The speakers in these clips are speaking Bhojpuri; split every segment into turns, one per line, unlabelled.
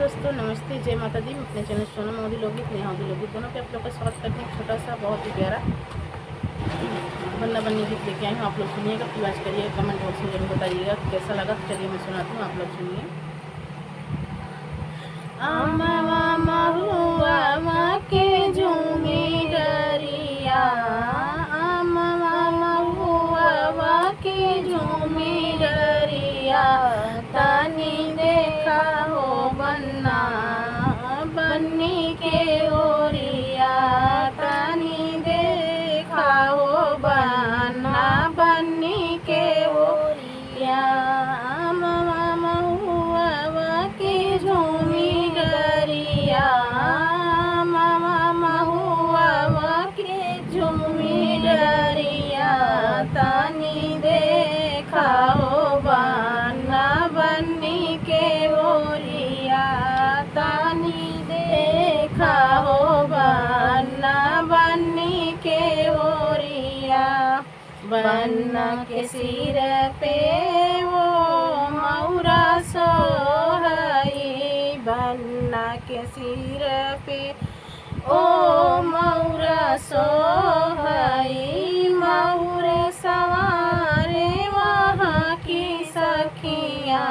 दोस्तों, नमस्ते, जय माता दी। मैं अपने चैनल सोनम मोदी लोकगीत नेहा मोदी लोकगीत दोनों पे आप लोग का स्वागत करते हैं। छोटा सा बहुत ही प्यारा बन्ना बन्नी गीत लेके आई हूँ। आप लोग सुनिएगा, प्लीज करिएगा, कमेंट बॉक्स में जरूर बताइएगा कैसा लगा। तो चलिए मैं सुनाती हूँ, आप लोग सुनिए। महुआ के झूमी डरिया, महुआ के झूमी डरिया, तानी देखा हो बन्ना बन्नी के ओरिया, तानी देखा हो बन्ना बन्नी के ओरिया। महुआ के झूमी डरिया, महुआ के झूमी डरिया, तानी देखा हो बन्ना बन्नी के ओरिया, तानी देखा हो बन्ना बन्नी के ओरिया। बन्ना के सिर पे वो मौरा सोहई, बन्ना के सिर पे ओ मौरा सोहई, मौरे सवारे वहाँ की सखिया,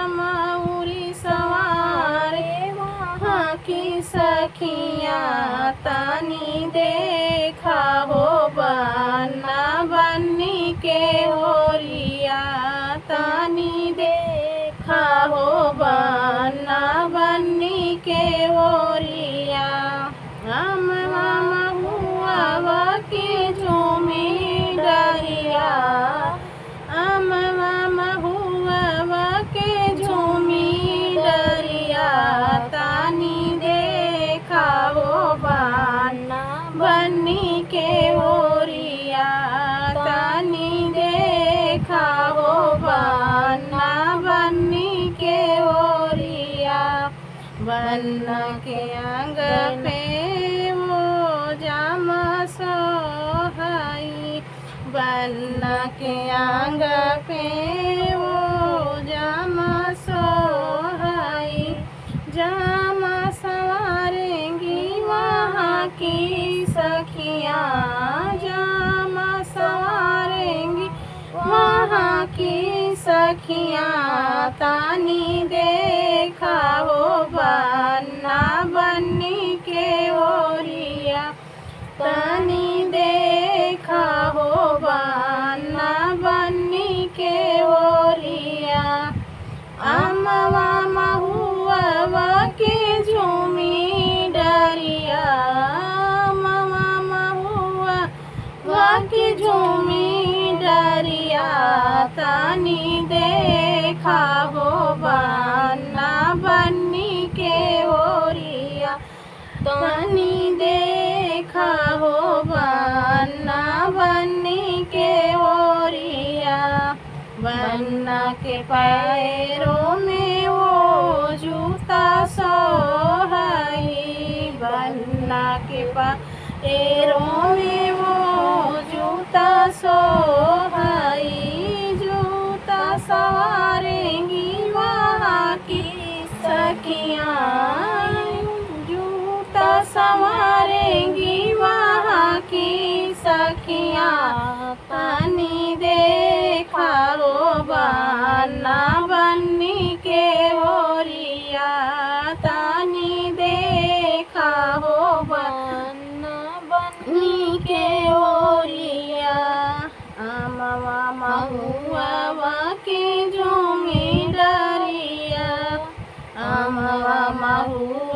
मौरी सवारे वहाँ की सखिया, तानी देखा हो बन्ना बन्नी के ओरिया, तानी देखा हो बन्ना बन्नी के ओरिया। महुआ के झूमी डरिया, महुआ के झूमी डरिया, तानी देखा हो बन्ना बन्नी के ओरिया, तानी देखा हो बन्ना बन्नी के ओरिया। बन्ना के अंग पे वो जामा सोहई, बन्ना के अंग पे वो जामा सोहई, जामा सवारेंगी वहाँ की सखिया, जामा सवारेंगी वहाँ की सखिया, तानी देखा हो बन्ना बन्नी के ओरिया, तानी देखा हो बन्ना बन्नी के ओरिया। महुआ के झूमी डरिया, महुआ के झूमी डरिया, तानी देखा हो बन्ना बन्नी के ओरिया, तानी देखा हो बन्ना बन्नी के ओरिया। बन्ना के पैरों में वो जूता सोहई, बन्ना के पैरों में वो जूता सोहई, जूता सवारेंगी वहाँ की सखिया, जूता सवारेंगी वहाँ की सखिया, तानी देखा हो बन्ना बन्नी के ओरिया, तानी देखा हो बन्ना बन्नी के ओरिया। महुआ के झूमी डरिया, महुआ